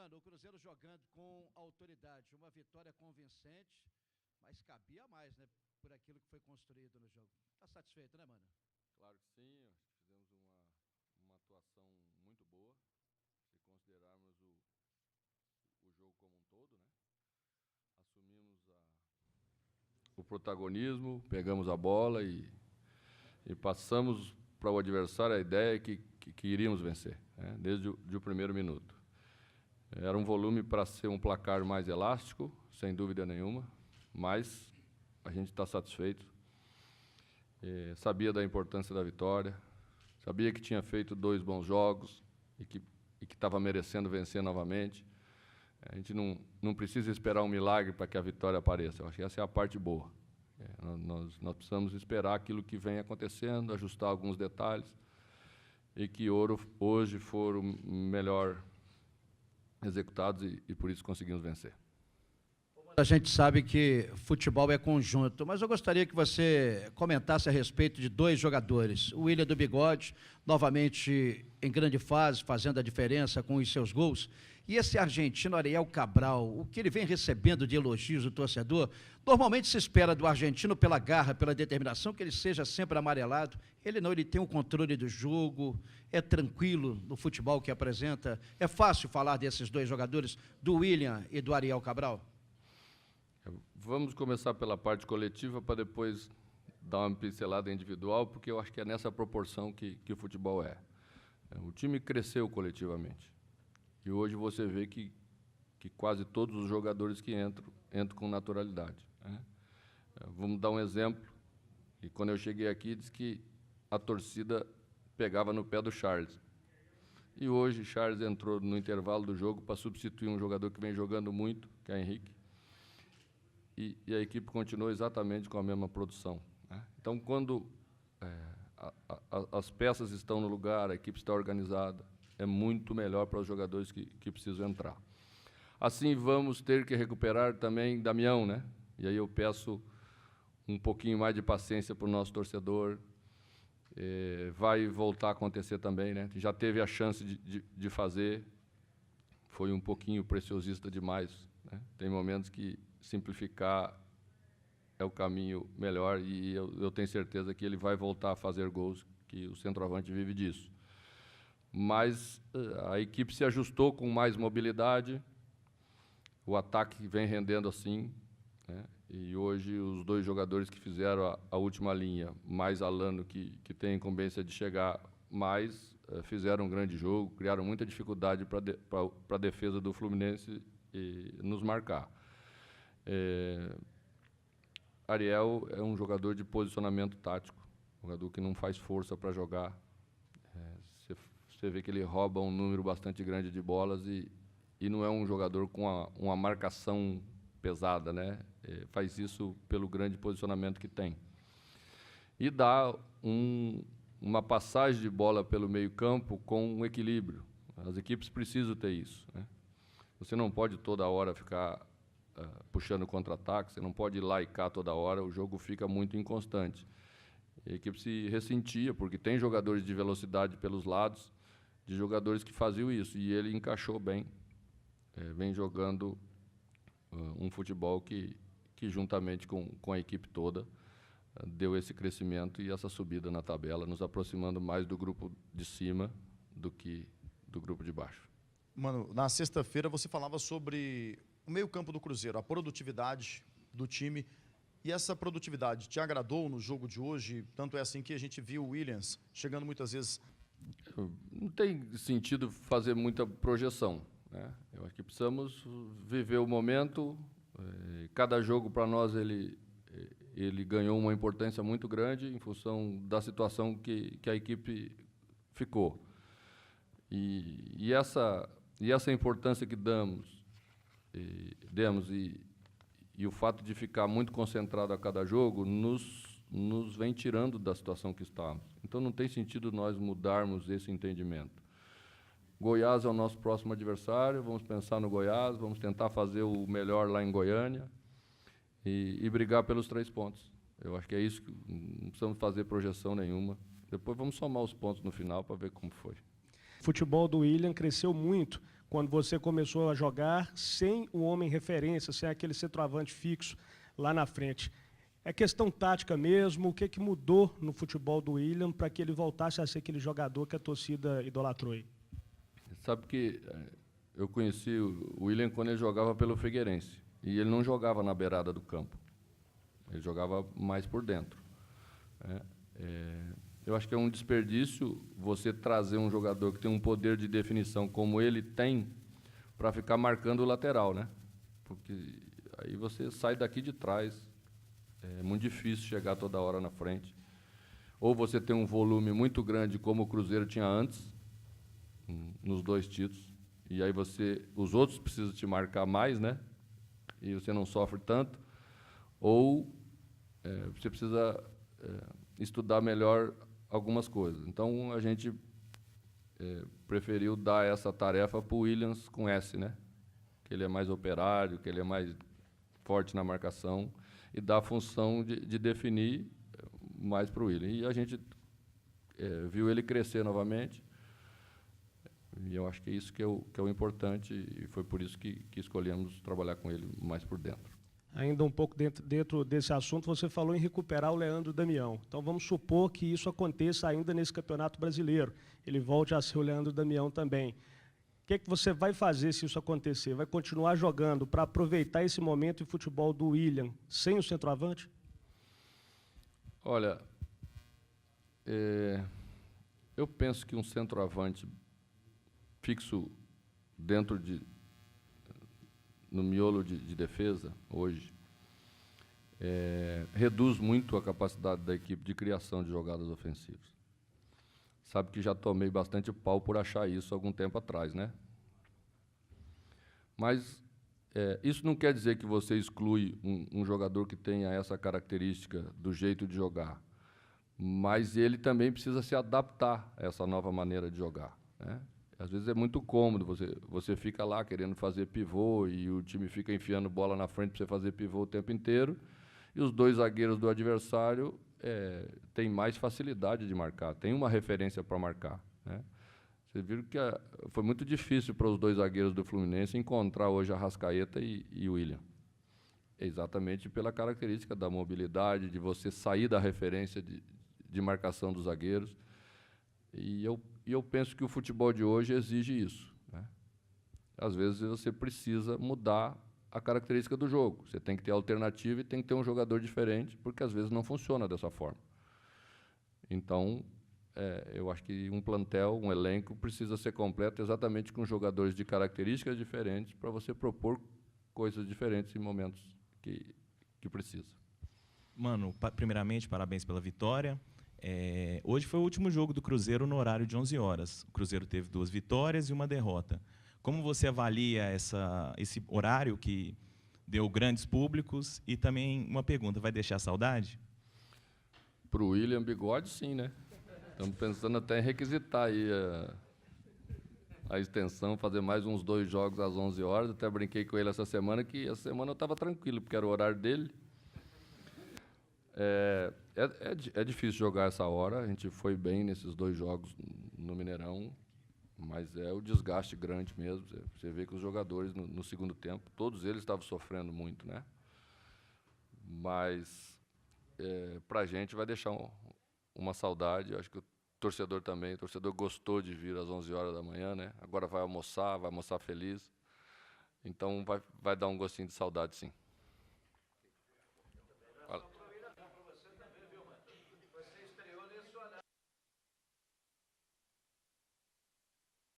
Mano, o Cruzeiro jogando com autoridade, uma vitória convincente, mas cabia mais, né? Por aquilo que foi construído no jogo. Tá satisfeito, né, mano? Claro que sim, acho que fizemos uma atuação muito boa, se considerarmos o jogo como um todo, né? Assumimos o protagonismo, pegamos a bola e passamos para o adversário a ideia que iríamos vencer, né? Desde o primeiro minuto. Era um volume para ser um placar mais elástico, sem dúvida nenhuma, mas a gente está satisfeito. Sabia da importância da vitória, sabia que tinha feito 2 bons jogos e que estava merecendo vencer novamente. A gente não precisa esperar um milagre para que a vitória apareça. Eu acho que essa é a parte boa. Nós precisamos esperar aquilo que vem acontecendo, ajustar alguns detalhes, e que hoje foram melhor executados e por isso conseguimos vencer. A gente sabe que futebol é conjunto, mas eu gostaria que você comentasse a respeito de 2 jogadores. O William do Bigode, novamente em grande fase, fazendo a diferença com os seus gols. E esse argentino Ariel Cabral, o que ele vem recebendo de elogios do torcedor, normalmente se espera do argentino pela garra, pela determinação, que ele seja sempre amarelado. Ele não, ele tem o controle do jogo, é tranquilo no futebol que apresenta. É fácil falar desses 2 jogadores, do William e do Ariel Cabral? Vamos começar pela parte coletiva para depois dar uma pincelada individual, porque eu acho que é nessa proporção que o futebol é. O time cresceu coletivamente. E hoje você vê que quase todos os jogadores que entram com naturalidade, né? Vamos dar um exemplo. E quando eu cheguei aqui, disse que a torcida pegava no pé do Charles. E hoje Charles entrou no intervalo do jogo para substituir um jogador que vem jogando muito, que é Henrique. E a equipe continuou exatamente com a mesma produção, né? Então, quando as peças estão no lugar, a equipe está organizada, é muito melhor para os jogadores que precisam entrar. Assim, vamos ter que recuperar também Damião, né? E aí eu peço um pouquinho mais de paciência para o nosso torcedor. Vai voltar a acontecer também, né? Já teve a chance de fazer, foi um pouquinho preciosista demais, né? Tem momentos que simplificar é o caminho melhor e eu tenho certeza que ele vai voltar a fazer gols, que o centroavante vive disso. Mas a equipe se ajustou com mais mobilidade, o ataque vem rendendo assim, né? E hoje os 2 jogadores que fizeram a última linha, mais Alano, que tem a incumbência de chegar mais, fizeram um grande jogo, criaram muita dificuldade para a defesa do Fluminense nos marcar. Ariel é um jogador de posicionamento tático, um jogador que não faz força para jogar. Você vê que ele rouba um número bastante grande de bolas e não é um jogador com uma marcação pesada, né? Faz isso pelo grande posicionamento que tem. E dá uma passagem de bola pelo meio-campo com um equilíbrio. As equipes precisam ter isso, né? Você não pode toda hora ficar puxando contra-ataque, você não pode ir lá e cá toda hora, o jogo fica muito inconstante. A equipe se ressentia, porque tem jogadores de velocidade pelos lados, de jogadores que faziam isso, e ele encaixou bem, vem jogando um futebol que juntamente com a equipe toda, deu esse crescimento e essa subida na tabela, nos aproximando mais do grupo de cima do que do grupo de baixo. Mano, na sexta-feira você falava sobre o meio-campo do Cruzeiro, a produtividade do time. E essa produtividade te agradou no jogo de hoje? Tanto é assim que a gente viu o Williams chegando muitas vezes. Não tem sentido fazer muita projeção, né? Eu acho que precisamos viver o momento. Cada jogo para nós ele ganhou uma importância muito grande em função da situação que a equipe ficou. E essa importância que demos e o fato de ficar muito concentrado a cada jogo nos vem tirando da situação que estamos. Então, não tem sentido nós mudarmos esse entendimento. Goiás é o nosso próximo adversário, vamos pensar no Goiás, vamos tentar fazer o melhor lá em Goiânia e brigar pelos 3 pontos. Eu acho que é isso, não precisamos fazer projeção nenhuma. Depois vamos somar os pontos no final para ver como foi. O futebol do William cresceu muito quando você começou a jogar sem o homem referência, sem aquele centroavante fixo lá na frente. É questão tática mesmo? O que mudou no futebol do William para que ele voltasse a ser aquele jogador que a torcida idolatrou aí? Sabe que eu conheci o William quando ele jogava pelo Figueirense. E ele não jogava na beirada do campo. Ele jogava mais por dentro. Eu acho que é um desperdício você trazer um jogador que tem um poder de definição como ele tem para ficar marcando o lateral, né? Porque aí você sai daqui de trás. É muito difícil chegar toda hora na frente. Ou você tem um volume muito grande, como o Cruzeiro tinha antes, nos 2 títulos, e aí os outros precisam te marcar mais, né? E você não sofre tanto. Ou você precisa estudar melhor algumas coisas. Então, a gente preferiu dar essa tarefa para o Williams com S, né? Que ele é mais operário, que ele é mais forte na marcação, e dá a função de definir mais para o William. E a gente viu ele crescer novamente, e eu acho que é isso que é o importante, e foi por isso que escolhemos trabalhar com ele mais por dentro. Ainda um pouco dentro desse assunto, você falou em recuperar o Leandro Damião. Então, vamos supor que isso aconteça ainda nesse Campeonato Brasileiro. Ele volte a ser o Leandro Damião também. O que você vai fazer se isso acontecer? Vai continuar jogando para aproveitar esse momento de futebol do William sem o centroavante? Olha, eu penso que um centroavante fixo no miolo de defesa, hoje, reduz muito a capacidade da equipe de criação de jogadas ofensivas. Sabe que já tomei bastante pau por achar isso algum tempo atrás, né? Mas isso não quer dizer que você exclui um jogador que tenha essa característica do jeito de jogar, mas ele também precisa se adaptar a essa nova maneira de jogar, né? Às vezes é muito cômodo, você fica lá querendo fazer pivô e o time fica enfiando bola na frente para você fazer pivô o tempo inteiro, e os 2 zagueiros do adversário têm mais facilidade de marcar, tem uma referência para marcar, né? Vocês viram que foi muito difícil para os 2 zagueiros do Fluminense encontrar hoje a Arrascaeta e o William. Exatamente pela característica da mobilidade, de você sair da referência de marcação dos zagueiros. E eu penso que o futebol de hoje exige isso, né? Às vezes você precisa mudar a característica do jogo. Você tem que ter alternativa e tem que ter um jogador diferente, porque às vezes não funciona dessa forma. Então, eu acho que um plantel, um elenco, precisa ser completo exatamente com jogadores de características diferentes para você propor coisas diferentes em momentos que precisa. Mano, primeiramente, parabéns pela vitória. Hoje foi o último jogo do Cruzeiro no horário de 11 horas. O Cruzeiro teve 2 vitórias e 1 derrota. Como você avalia esse horário que deu grandes públicos? E também uma pergunta, vai deixar saudade? Para o William Bigode, sim, né? Estamos pensando até em requisitar aí a extensão, fazer mais uns 2 jogos às 11 horas. Até brinquei com ele essa semana, que essa semana eu estava tranquilo, porque era o horário dele. É difícil jogar essa hora, a gente foi bem nesses 2 jogos no Mineirão, mas é o desgaste grande mesmo. Você vê que os jogadores, no segundo tempo, todos eles estavam sofrendo muito, né? Mas, para a gente, vai deixar uma saudade. Eu acho que o torcedor também, o torcedor gostou de vir às 11 horas da manhã, né? Agora vai almoçar feliz. Então, vai dar um gostinho de saudade, sim.